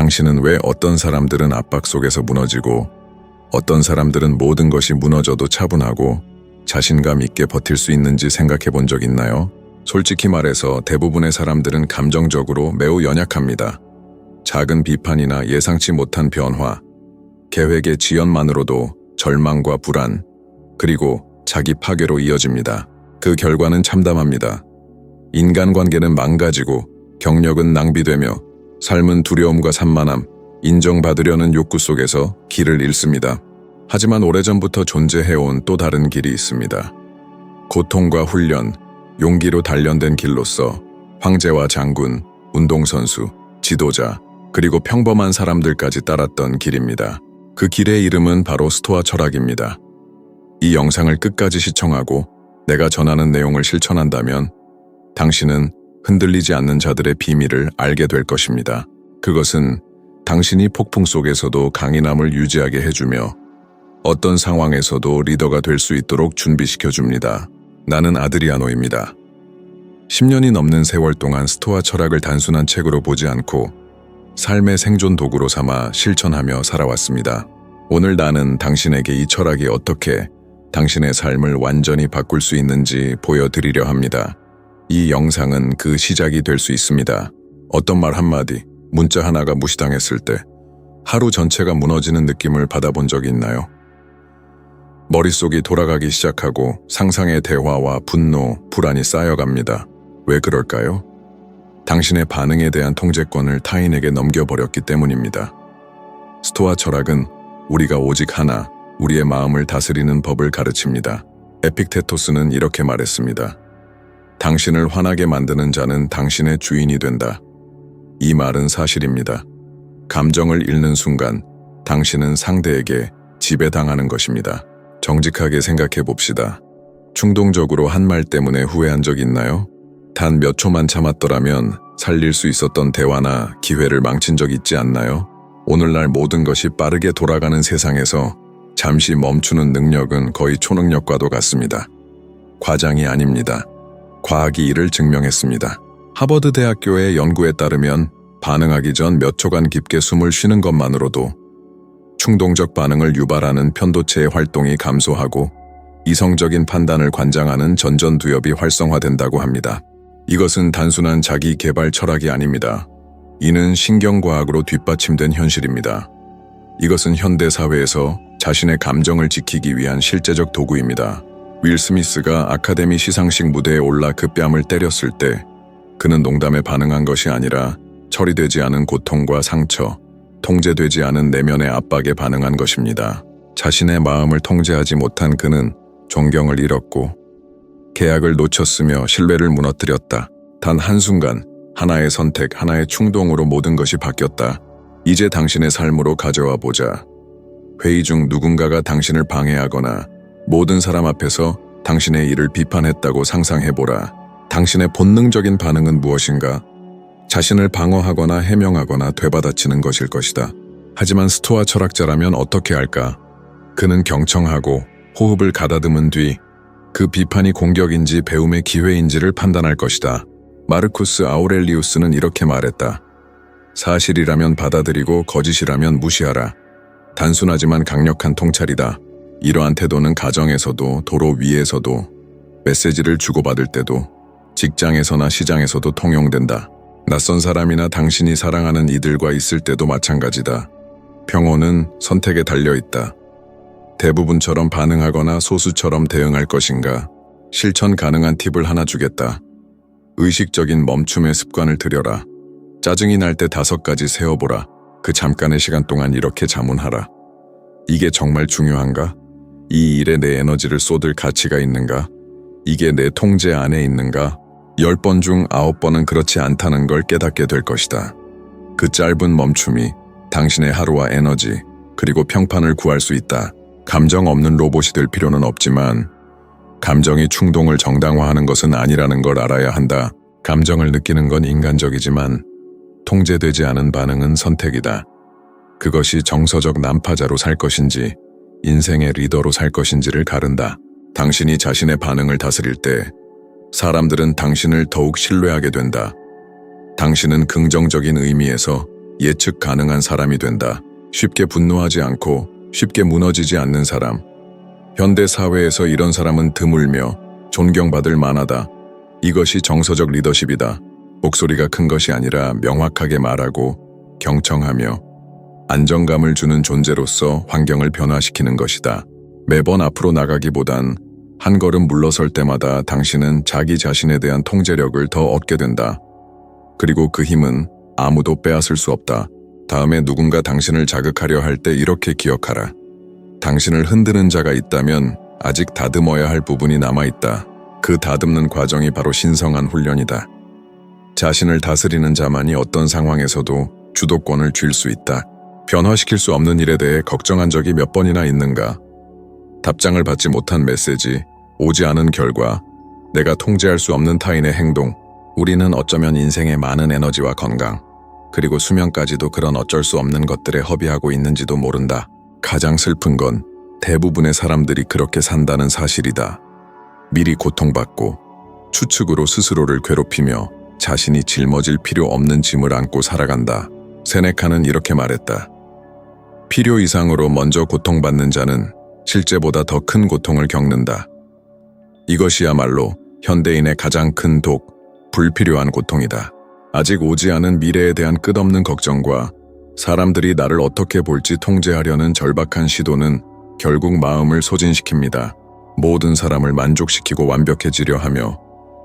당신은 왜 어떤 사람들은 압박 속에서 무너지고 어떤 사람들은 모든 것이 무너져도 차분하고 자신감 있게 버틸 수 있는지 생각해 본 적 있나요? 솔직히 말해서 대부분의 사람들은 감정적으로 매우 연약합니다. 작은 비판이나 예상치 못한 변화, 계획의 지연만으로도 절망과 불안, 그리고 자기 파괴로 이어집니다. 그 결과는 참담합니다. 인간관계는 망가지고 경력은 낭비되며 삶은 두려움과 산만함, 인정받으려는 욕구 속에서 길을 잃습니다. 하지만 오래전부터 존재해온 또 다른 길이 있습니다. 고통과 훈련, 용기로 단련된 길로서 황제와 장군, 운동선수, 지도자, 그리고 평범한 사람들까지 따랐던 길입니다. 그 길의 이름은 바로 스토아 철학입니다. 이 영상을 끝까지 시청하고 내가 전하는 내용을 실천한다면 당신은 흔들리지 않는 자들의 비밀을 알게 될 것입니다. 그것은 당신이 폭풍 속에서도 강인함을 유지하게 해주며 어떤 상황에서도 리더가 될 수 있도록 준비시켜줍니다. 나는 아드리아노입니다. 10년이 넘는 세월 동안 스토아 철학을 단순한 책으로 보지 않고 삶의 생존 도구로 삼아 실천하며 살아왔습니다. 오늘 나는 당신에게 이 철학이 어떻게 당신의 삶을 완전히 바꿀 수 있는지 보여드리려 합니다. 이 영상은 그 시작이 될 수 있습니다. 어떤 말 한마디, 문자 하나가 무시당했을 때 하루 전체가 무너지는 느낌을 받아본 적이 있나요? 머릿속이 돌아가기 시작하고 상상의 대화와 분노, 불안이 쌓여갑니다. 왜 그럴까요? 당신의 반응에 대한 통제권을 타인에게 넘겨버렸기 때문입니다. 스토아 철학은 우리가 오직 하나, 우리의 마음을 다스리는 법을 가르칩니다. 에픽테토스는 이렇게 말했습니다. 당신을 화나게 만드는 자는 당신의 주인이 된다. 이 말은 사실입니다. 감정을 잃는 순간 당신은 상대에게 지배당하는 것입니다. 정직하게 생각해 봅시다. 충동적으로 한 말 때문에 후회한 적 있나요? 단 몇 초만 참았더라면 살릴 수 있었던 대화나 기회를 망친 적 있지 않나요? 오늘날 모든 것이 빠르게 돌아가는 세상에서 잠시 멈추는 능력은 거의 초능력과도 같습니다. 과장이 아닙니다. 과학이 이를 증명했습니다. 하버드 대학교의 연구에 따르면 반응하기 전 몇 초간 깊게 숨을 쉬는 것만으로도 충동적 반응을 유발하는 편도체의 활동이 감소하고 이성적인 판단을 관장하는 전전두엽이 활성화된다고 합니다. 이것은 단순한 자기 개발 철학이 아닙니다. 이는 신경과학으로 뒷받침된 현실입니다. 이것은 현대 사회에서 자신의 감정을 지키기 위한 실제적 도구입니다. 윌 스미스가 아카데미 시상식 무대에 올라 그 뺨을 때렸을 때 그는 농담에 반응한 것이 아니라 처리되지 않은 고통과 상처, 통제되지 않은 내면의 압박에 반응한 것입니다. 자신의 마음을 통제하지 못한 그는 존경을 잃었고 계약을 놓쳤으며 신뢰를 무너뜨렸다. 단 한순간 하나의 선택, 하나의 충동으로 모든 것이 바뀌었다. 이제 당신의 삶으로 가져와 보자. 회의 중 누군가가 당신을 방해하거나 모든 사람 앞에서 당신의 일을 비판했다고 상상해보라. 당신의 본능적인 반응은 무엇인가? 자신을 방어하거나 해명하거나 되받아치는 것일 것이다. 하지만 스토아 철학자라면 어떻게 할까? 그는 경청하고 호흡을 가다듬은 뒤 그 비판이 공격인지 배움의 기회인지를 판단할 것이다. 마르쿠스 아우렐리우스는 이렇게 말했다. 사실이라면 받아들이고 거짓이라면 무시하라. 단순하지만 강력한 통찰이다. 이러한 태도는 가정에서도 도로 위에서도 메시지를 주고받을 때도 직장에서나 시장에서도 통용된다. 낯선 사람이나 당신이 사랑하는 이들과 있을 때도 마찬가지다. 평온은 선택에 달려있다. 대부분처럼 반응하거나 소수처럼 대응할 것인가? 실천 가능한 팁을 하나 주겠다. 의식적인 멈춤의 습관을 들여라. 짜증이 날 때 5가지 세어보라. 그 잠깐의 시간 동안 이렇게 자문하라. 이게 정말 중요한가? 이 일에 내 에너지를 쏟을 가치가 있는가? 이게 내 통제 안에 있는가? 10번 중 9번은 그렇지 않다는 걸 깨닫게 될 것이다. 그 짧은 멈춤이 당신의 하루와 에너지, 그리고 평판을 구할 수 있다. 감정 없는 로봇이 될 필요는 없지만 감정이 충동을 정당화하는 것은 아니라는 걸 알아야 한다. 감정을 느끼는 건 인간적이지만 통제되지 않은 반응은 선택이다. 그것이 정서적 난파자로 살 것인지 인생의 리더로 살 것인지를 가른다. 당신이 자신의 반응을 다스릴 때 사람들은 당신을 더욱 신뢰하게 된다. 당신은 긍정적인 의미에서 예측 가능한 사람이 된다. 쉽게 분노하지 않고 쉽게 무너지지 않는 사람. 현대 사회에서 이런 사람은 드물며 존경받을 만하다. 이것이 정서적 리더십이다. 목소리가 큰 것이 아니라 명확하게 말하고 경청하며 안정감을 주는 존재로서 환경을 변화시키는 것이다. 매번 앞으로 나가기보단 한 걸음 물러설 때마다 당신은 자기 자신에 대한 통제력을 더 얻게 된다. 그리고 그 힘은 아무도 빼앗을 수 없다. 다음에 누군가 당신을 자극하려 할 때 이렇게 기억하라. 당신을 흔드는 자가 있다면 아직 다듬어야 할 부분이 남아있다. 그 다듬는 과정이 바로 신성한 훈련이다. 자신을 다스리는 자만이 어떤 상황에서도 주도권을 쥘 수 있다. 변화시킬 수 없는 일에 대해 걱정한 적이 몇 번이나 있는가? 답장을 받지 못한 메시지, 오지 않은 결과, 내가 통제할 수 없는 타인의 행동. 우리는 어쩌면 인생의 많은 에너지와 건강, 그리고 수명까지도 그런 어쩔 수 없는 것들에 허비하고 있는지도 모른다. 가장 슬픈 건 대부분의 사람들이 그렇게 산다는 사실이다. 미리 고통받고 추측으로 스스로를 괴롭히며 자신이 짊어질 필요 없는 짐을 안고 살아간다. 세네카는 이렇게 말했다. 필요 이상으로 먼저 고통받는 자는 실제보다 더 큰 고통을 겪는다. 이것이야말로 현대인의 가장 큰 독, 불필요한 고통이다. 아직 오지 않은 미래에 대한 끝없는 걱정과 사람들이 나를 어떻게 볼지 통제하려는 절박한 시도는 결국 마음을 소진시킵니다. 모든 사람을 만족시키고 완벽해지려 하며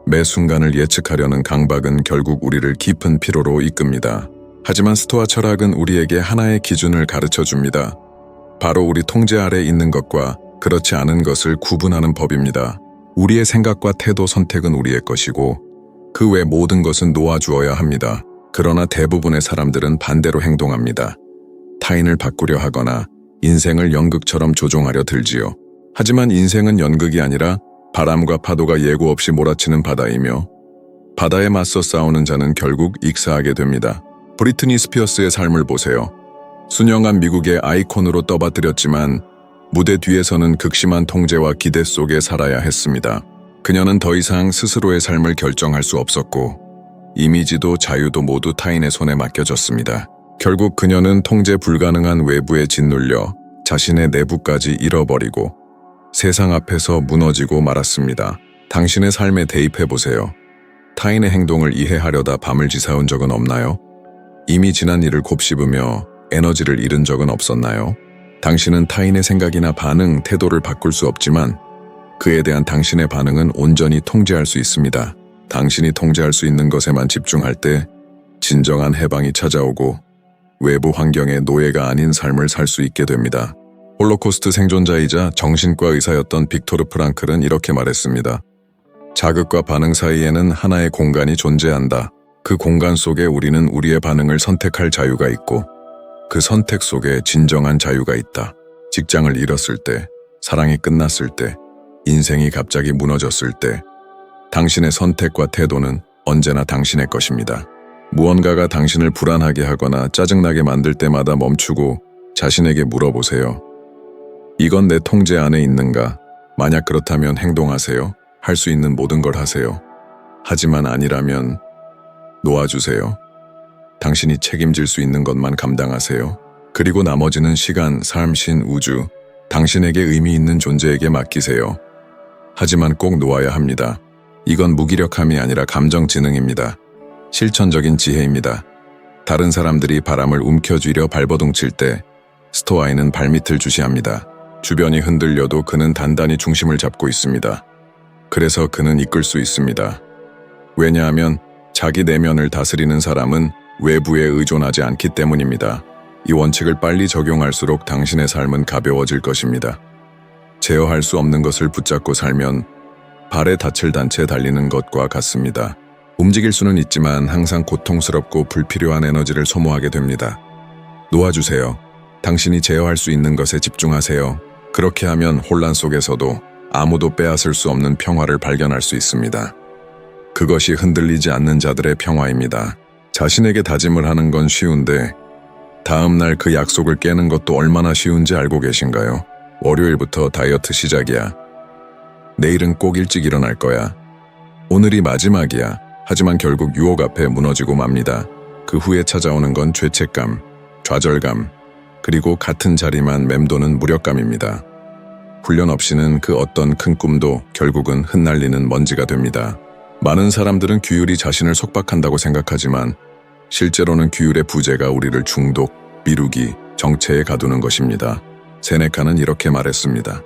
매 순간을 예측하려는 강박은 결국 우리를 깊은 피로로 이끕니다. 하지만 스토아 철학은 우리에게 하나의 기준을 가르쳐줍니다. 바로 우리 통제 아래 있는 것과 그렇지 않은 것을 구분하는 법입니다. 우리의 생각과 태도, 선택은 우리의 것이고 그 외 모든 것은 놓아주어야 합니다. 그러나 대부분의 사람들은 반대로 행동합니다. 타인을 바꾸려 하거나 인생을 연극처럼 조종하려 들지요. 하지만 인생은 연극이 아니라 바람과 파도가 예고 없이 몰아치는 바다이며 바다에 맞서 싸우는 자는 결국 익사하게 됩니다. 브리트니 스피어스의 삶을 보세요. 수년간 미국의 아이콘으로 떠받들였지만 무대 뒤에서는 극심한 통제와 기대 속에 살아야 했습니다. 그녀는 더 이상 스스로의 삶을 결정할 수 없었고 이미지도 자유도 모두 타인의 손에 맡겨졌습니다. 결국 그녀는 통제 불가능한 외부에 짓눌려 자신의 내부까지 잃어버리고 세상 앞에서 무너지고 말았습니다. 당신의 삶에 대입해보세요. 타인의 행동을 이해하려다 밤을 지새운 적은 없나요? 이미 지난 일을 곱씹으며 에너지를 잃은 적은 없었나요? 당신은 타인의 생각이나 반응, 태도를 바꿀 수 없지만 그에 대한 당신의 반응은 온전히 통제할 수 있습니다. 당신이 통제할 수 있는 것에만 집중할 때 진정한 해방이 찾아오고 외부 환경의 노예가 아닌 삶을 살 수 있게 됩니다. 홀로코스트 생존자이자 정신과 의사였던 빅토르 프랑클은 이렇게 말했습니다. 자극과 반응 사이에는 하나의 공간이 존재한다. 그 공간 속에 우리는 우리의 반응을 선택할 자유가 있고 그 선택 속에 진정한 자유가 있다. 직장을 잃었을 때, 사랑이 끝났을 때, 인생이 갑자기 무너졌을 때 당신의 선택과 태도는 언제나 당신의 것입니다. 무언가가 당신을 불안하게 하거나 짜증나게 만들 때마다 멈추고 자신에게 물어보세요. 이건 내 통제 안에 있는가? 만약 그렇다면 행동하세요. 할 수 있는 모든 걸 하세요. 하지만 아니라면 놓아주세요. 당신이 책임질 수 있는 것만 감당하세요. 그리고 나머지는 시간, 삶, 신, 우주, 당신에게 의미 있는 존재에게 맡기세요. 하지만 꼭 놓아야 합니다. 이건 무기력함이 아니라 감정지능입니다. 실천적인 지혜입니다. 다른 사람들이 바람을 움켜쥐려 발버둥 칠 때 스토아인은 발밑을 주시합니다. 주변이 흔들려도 그는 단단히 중심을 잡고 있습니다. 그래서 그는 이끌 수 있습니다. 왜냐하면 자기 내면을 다스리는 사람은 외부에 의존하지 않기 때문입니다. 이 원칙을 빨리 적용할수록 당신의 삶은 가벼워질 것입니다. 제어할 수 없는 것을 붙잡고 살면 발에 닻을 단 채 달리는 것과 같습니다. 움직일 수는 있지만 항상 고통스럽고 불필요한 에너지를 소모하게 됩니다. 놓아주세요. 당신이 제어할 수 있는 것에 집중하세요. 그렇게 하면 혼란 속에서도 아무도 빼앗을 수 없는 평화를 발견할 수 있습니다. 그것이 흔들리지 않는 자들의 평화입니다. 자신에게 다짐을 하는 건 쉬운데 다음날 그 약속을 깨는 것도 얼마나 쉬운지 알고 계신가요? 월요일부터 다이어트 시작이야. 내일은 꼭 일찍 일어날 거야. 오늘이 마지막이야. 하지만 결국 유혹 앞에 무너지고 맙니다. 그 후에 찾아오는 건 죄책감, 좌절감, 그리고 같은 자리만 맴도는 무력감입니다. 훈련 없이는 그 어떤 큰 꿈도 결국은 흩날리는 먼지가 됩니다. 많은 사람들은 규율이 자신을 속박한다고 생각하지만 실제로는 규율의 부재가 우리를 중독, 미루기, 정체에 가두는 것입니다. 세네카는 이렇게 말했습니다.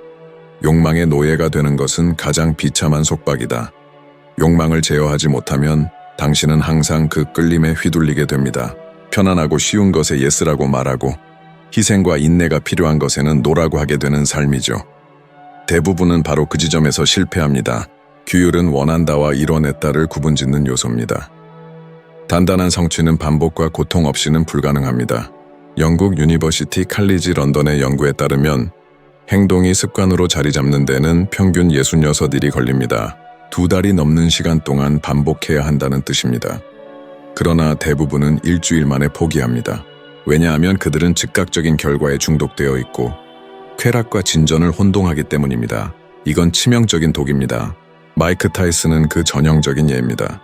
욕망의 노예가 되는 것은 가장 비참한 속박이다. 욕망을 제어하지 못하면 당신은 항상 그 끌림에 휘둘리게 됩니다. 편안하고 쉬운 것에 예스라고 말하고 희생과 인내가 필요한 것에는 노라고 하게 되는 삶이죠. 대부분은 바로 그 지점에서 실패합니다. 규율은 원한다와 이뤄냈다를 구분짓는 요소입니다. 단단한 성취는 반복과 고통 없이는 불가능합니다. 영국 유니버시티 칼리지 런던의 연구에 따르면 행동이 습관으로 자리 잡는 데는 평균 66일이 걸립니다. 2달이 넘는 시간 동안 반복해야 한다는 뜻입니다. 그러나 대부분은 일주일 만에 포기합니다. 왜냐하면 그들은 즉각적인 결과에 중독되어 있고 쾌락과 진전을 혼동하기 때문입니다. 이건 치명적인 독입니다. 마이크 타이슨은 그 전형적인 예입니다.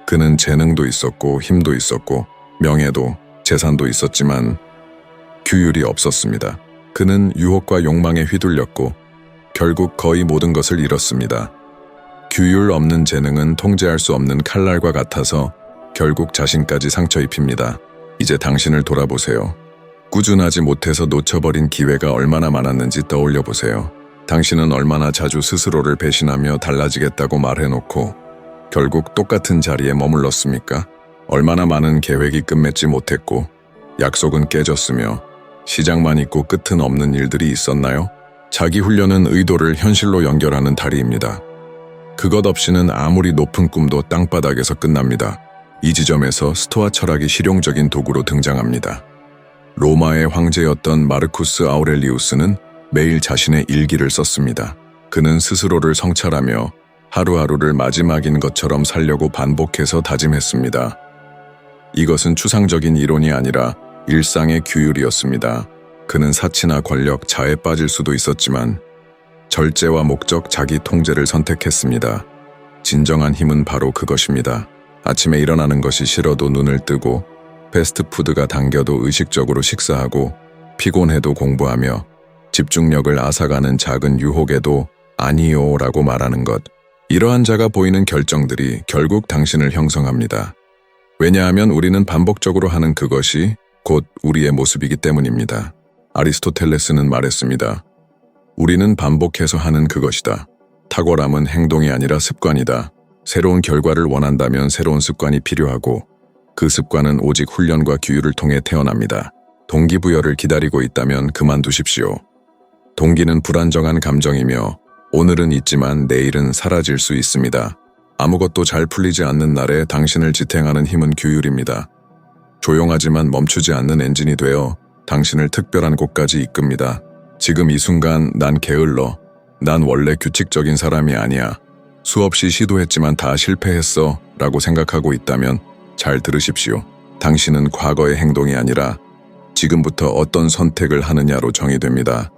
그는 재능도 있었고 힘도 있었고 명예도 재산도 있었지만 규율이 없었습니다. 그는 유혹과 욕망에 휘둘렸고 결국 거의 모든 것을 잃었습니다. 규율 없는 재능은 통제할 수 없는 칼날과 같아서 결국 자신까지 상처 입힙니다. 이제 당신을 돌아보세요. 꾸준하지 못해서 놓쳐버린 기회가 얼마나 많았는지 떠올려 보세요. 당신은 얼마나 자주 스스로를 배신하며 달라지겠다고 말해놓고 결국 똑같은 자리에 머물렀습니까? 얼마나 많은 계획이 끝맺지 못했고 약속은 깨졌으며 시작만 있고 끝은 없는 일들이 있었나요? 자기 훈련은 의도를 현실로 연결하는 다리입니다. 그것 없이는 아무리 높은 꿈도 땅바닥에서 끝납니다. 이 지점에서 스토아 철학이 실용적인 도구로 등장합니다. 로마의 황제였던 마르쿠스 아우렐리우스는 매일 자신의 일기를 썼습니다. 그는 스스로를 성찰하며 하루하루를 마지막인 것처럼 살려고 반복해서 다짐했습니다. 이것은 추상적인 이론이 아니라 일상의 규율이었습니다. 그는 사치나 권력, 자에 빠질 수도 있었지만 절제와 목적, 자기 통제를 선택했습니다. 진정한 힘은 바로 그것입니다. 아침에 일어나는 것이 싫어도 눈을 뜨고 패스트푸드가 당겨도 의식적으로 식사하고 피곤해도 공부하며 집중력을 앗아가는 작은 유혹에도 아니요 라고 말하는 것. 이러한 자가 보이는 결정들이 결국 당신을 형성합니다. 왜냐하면 우리는 반복적으로 하는 그것이 곧 우리의 모습이기 때문입니다. 아리스토텔레스는 말했습니다. 우리는 반복해서 하는 그것이다. 탁월함은 행동이 아니라 습관이다. 새로운 결과를 원한다면 새로운 습관이 필요하고 그 습관은 오직 훈련과 규율을 통해 태어납니다. 동기부여를 기다리고 있다면 그만두십시오. 동기는 불안정한 감정이며 오늘은 있지만 내일은 사라질 수 있습니다. 아무것도 잘 풀리지 않는 날에 당신을 지탱하는 힘은 규율입니다. 조용하지만 멈추지 않는 엔진이 되어 당신을 특별한 곳까지 이끕니다. 지금 이 순간 난 게을러. 난 원래 규칙적인 사람이 아니야. 수없이 시도했지만 다 실패했어 라고 생각하고 있다면 잘 들으십시오. 당신은 과거의 행동이 아니라 지금부터 어떤 선택을 하느냐로 정의됩니다.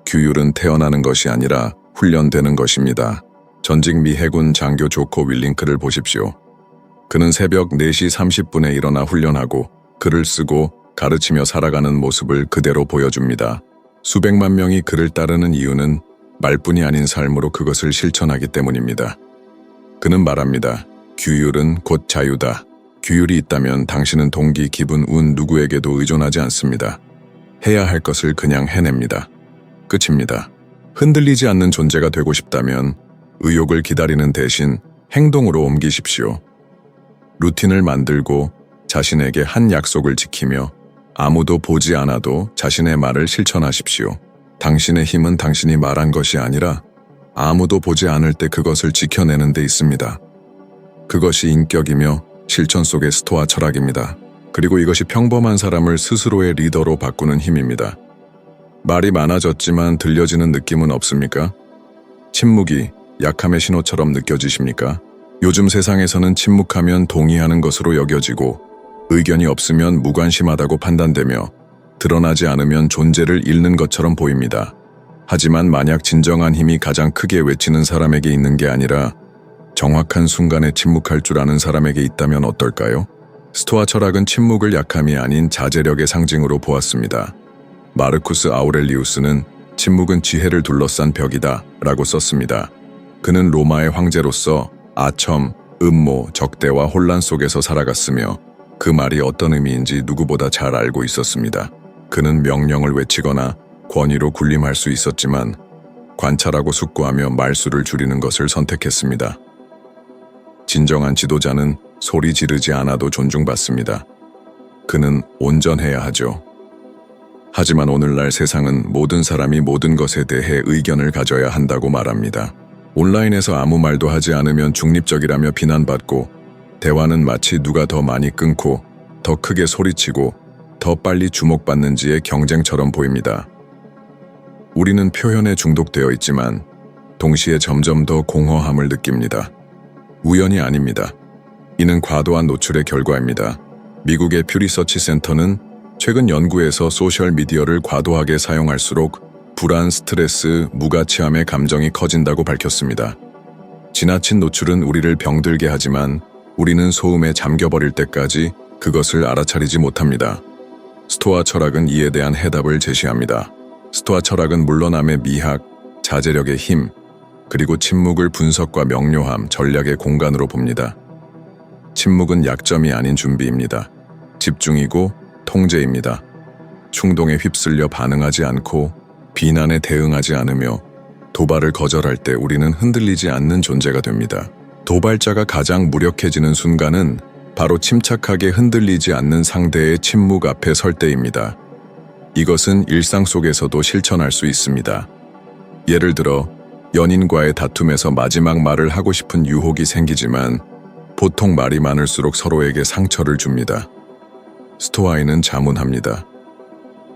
규율은 태어나는 것이 아니라 훈련되는 것입니다. 전직 미 해군 장교 조코 윌링크를 보십시오. 그는 새벽 4시 30분에 일어나 훈련하고 글을 쓰고 가르치며 살아가는 모습을 그대로 보여줍니다. 수백만 명이 그를 따르는 이유는 말뿐이 아닌 삶으로 그것을 실천하기 때문입니다. 그는 말합니다. 규율은 곧 자유다. 규율이 있다면 당신은 동기, 기분, 운 누구에게도 의존하지 않습니다. 해야 할 것을 그냥 해냅니다. 끝입니다. 흔들리지 않는 존재가 되고 싶다면 의욕을 기다리는 대신 행동으로 옮기십시오. 루틴을 만들고 자신에게 한 약속을 지키며 아무도 보지 않아도 자신의 말을 실천하십시오. 당신의 힘은 당신이 말한 것이 아니라 아무도 보지 않을 때 그것을 지켜내는 데 있습니다. 그것이 인격이며 실천 속의 스토아 철학입니다. 그리고 이것이 평범한 사람을 스스로의 리더로 바꾸는 힘입니다. 말이 많아졌지만 들려지는 느낌은 없습니까? 침묵이 약함의 신호처럼 느껴지십니까? 요즘 세상에서는 침묵하면 동의하는 것으로 여겨지고 의견이 없으면 무관심하다고 판단되며 드러나지 않으면 존재를 잃는 것처럼 보입니다. 하지만 만약 진정한 힘이 가장 크게 외치는 사람에게 있는 게 아니라 정확한 순간에 침묵할 줄 아는 사람에게 있다면 어떨까요? 스토아 철학은 침묵을 약함이 아닌 자제력의 상징으로 보았습니다. 마르쿠스 아우렐리우스는 침묵은 지혜를 둘러싼 벽이다 라고 썼습니다. 그는 로마의 황제로서 아첨, 음모, 적대와 혼란 속에서 살아갔으며 그 말이 어떤 의미인지 누구보다 잘 알고 있었습니다. 그는 명령을 외치거나 권위로 군림할 수 있었지만 관찰하고 숙고하며 말수를 줄이는 것을 선택했습니다. 진정한 지도자는 소리 지르지 않아도 존중받습니다. 그는 온전해야 하죠. 하지만 오늘날 세상은 모든 사람이 모든 것에 대해 의견을 가져야 한다고 말합니다. 온라인에서 아무 말도 하지 않으면 중립적이라며 비난받고, 대화는 마치 누가 더 많이 끊고 더 크게 소리치고 더 빨리 주목받는지의 경쟁처럼 보입니다. 우리는 표현에 중독되어 있지만 동시에 점점 더 공허함을 느낍니다. 우연이 아닙니다. 이는 과도한 노출의 결과입니다. 미국의 퓨 리서치 센터는 최근 연구에서 소셜미디어를 과도하게 사용할수록 불안, 스트레스, 무가치함의 감정이 커진다고 밝혔습니다. 지나친 노출은 우리를 병들게 하지만 우리는 소음에 잠겨버릴 때까지 그것을 알아차리지 못합니다. 스토아 철학은 이에 대한 해답을 제시합니다. 스토아 철학은 물러남의 미학, 자제력의 힘, 그리고 침묵을 분석과 명료함, 전략의 공간으로 봅니다. 침묵은 약점이 아닌 준비입니다. 집중이고 통제입니다. 충동에 휩쓸려 반응하지 않고 비난에 대응하지 않으며 도발을 거절할 때 우리는 흔들리지 않는 존재가 됩니다. 도발자가 가장 무력해지는 순간은 바로 침착하게 흔들리지 않는 상대의 침묵 앞에 설 때입니다. 이것은 일상 속에서도 실천할 수 있습니다. 예를 들어 연인과의 다툼에서 마지막 말을 하고 싶은 유혹이 생기지만 보통 말이 많을수록 서로에게 상처를 줍니다. 스토아인은 자문합니다.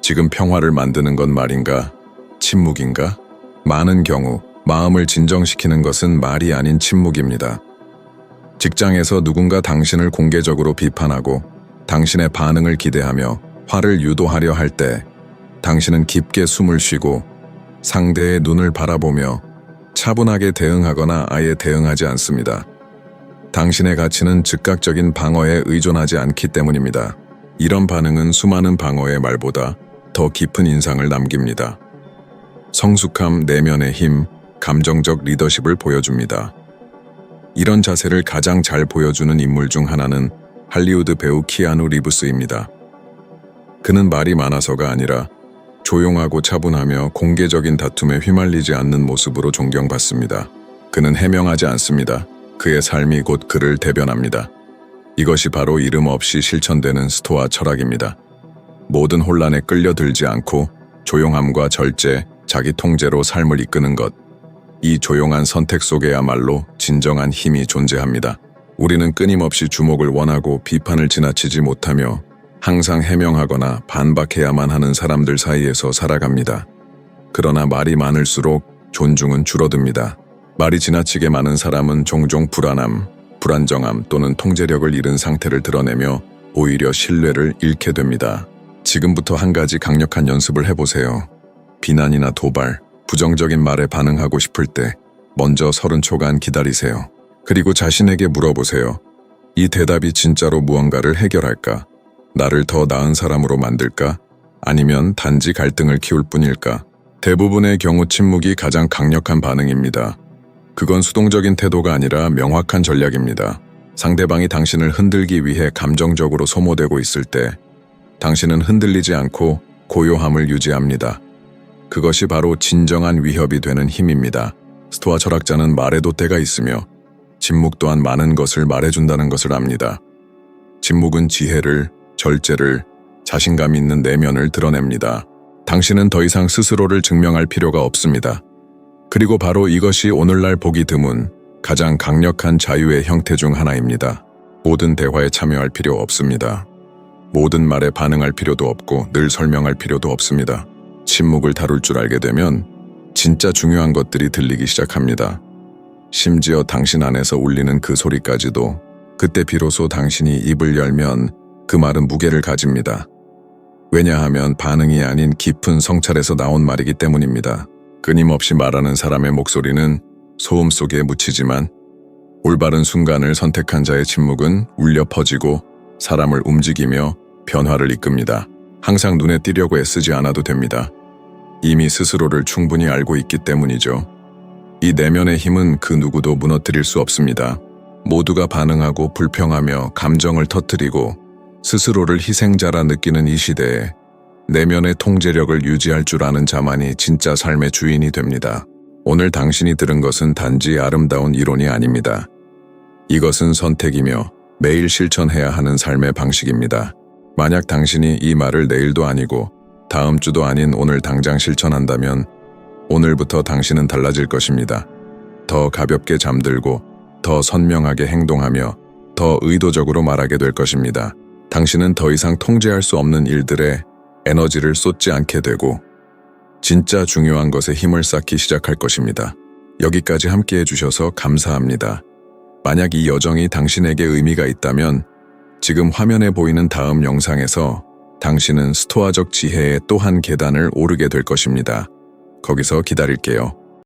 지금 평화를 만드는 건 말인가? 침묵인가? 많은 경우 마음을 진정시키는 것은 말이 아닌 침묵입니다. 직장에서 누군가 당신을 공개적으로 비판하고 당신의 반응을 기대하며 화를 유도하려 할 때 당신은 깊게 숨을 쉬고 상대의 눈을 바라보며 차분하게 대응하거나 아예 대응하지 않습니다. 당신의 가치는 즉각적인 방어에 의존하지 않기 때문입니다. 이런 반응은 수많은 방어의 말보다 더 깊은 인상을 남깁니다. 성숙함, 내면의 힘, 감정적 리더십을 보여줍니다. 이런 자세를 가장 잘 보여주는 인물 중 하나는 할리우드 배우 키아누 리브스입니다. 그는 말이 많아서가 아니라 조용하고 차분하며 공개적인 다툼에 휘말리지 않는 모습으로 존경받습니다. 그는 해명하지 않습니다. 그의 삶이 곧 그를 대변합니다. 이것이 바로 이름 없이 실천되는 스토아 철학입니다. 모든 혼란에 끌려들지 않고 조용함과 절제, 자기 통제로 삶을 이끄는 것. 이 조용한 선택 속에야말로 진정한 힘이 존재합니다. 우리는 끊임없이 주목을 원하고 비판을 지나치지 못하며 항상 해명하거나 반박해야만 하는 사람들 사이에서 살아갑니다. 그러나 말이 많을수록 존중은 줄어듭니다. 말이 지나치게 많은 사람은 종종 불안함, 불안정함 또는 통제력을 잃은 상태를 드러내며 오히려 신뢰를 잃게 됩니다. 지금부터 한 가지 강력한 연습을 해보세요. 비난이나 도발, 부정적인 말에 반응하고 싶을 때 먼저 30초간 기다리세요. 그리고 자신에게 물어보세요. 이 대답이 진짜로 무언가를 해결할까? 나를 더 나은 사람으로 만들까? 아니면 단지 갈등을 키울 뿐일까? 대부분의 경우 침묵이 가장 강력한 반응입니다. 그건 수동적인 태도가 아니라 명확한 전략입니다. 상대방이 당신을 흔들기 위해 감정적으로 소모되고 있을 때 당신은 흔들리지 않고 고요함을 유지합니다. 그것이 바로 진정한 위협이 되는 힘입니다. 스토아 철학자는 말에도 때가 있으며 침묵 또한 많은 것을 말해준다는 것을 압니다. 침묵은 지혜를, 절제를, 자신감 있는 내면을 드러냅니다. 당신은 더 이상 스스로를 증명할 필요가 없습니다. 그리고 바로 이것이 오늘날 보기 드문 가장 강력한 자유의 형태 중 하나입니다. 모든 대화에 참여할 필요 없습니다. 모든 말에 반응할 필요도 없고 늘 설명할 필요도 없습니다. 침묵을 다룰 줄 알게 되면 진짜 중요한 것들이 들리기 시작합니다. 심지어 당신 안에서 울리는 그 소리까지도. 그때 비로소 당신이 입을 열면 그 말은 무게를 가집니다. 왜냐하면 반응이 아닌 깊은 성찰에서 나온 말이기 때문입니다. 끊임없이 말하는 사람의 목소리는 소음 속에 묻히지만 올바른 순간을 선택한 자의 침묵은 울려 퍼지고 사람을 움직이며 변화를 이끕니다. 항상 눈에 띄려고 애쓰지 않아도 됩니다. 이미 스스로를 충분히 알고 있기 때문이죠. 이 내면의 힘은 그 누구도 무너뜨릴 수 없습니다. 모두가 반응하고 불평하며 감정을 터뜨리고 스스로를 희생자라 느끼는 이 시대에 내면의 통제력을 유지할 줄 아는 자만이 진짜 삶의 주인이 됩니다. 오늘 당신이 들은 것은 단지 아름다운 이론이 아닙니다. 이것은 선택이며 매일 실천해야 하는 삶의 방식입니다. 만약 당신이 이 말을 내일도 아니고 다음 주도 아닌 오늘 당장 실천한다면 오늘부터 당신은 달라질 것입니다. 더 가볍게 잠들고 더 선명하게 행동하며 더 의도적으로 말하게 될 것입니다. 당신은 더 이상 통제할 수 없는 일들에 에너지를 쏟지 않게 되고 진짜 중요한 것에 힘을 쌓기 시작할 것입니다. 여기까지 함께 해주셔서 감사합니다. 만약 이 여정이 당신에게 의미가 있다면 지금 화면에 보이는 다음 영상에서 당신은 스토아적 지혜의 또 한 계단을 오르게 될 것입니다. 거기서 기다릴게요.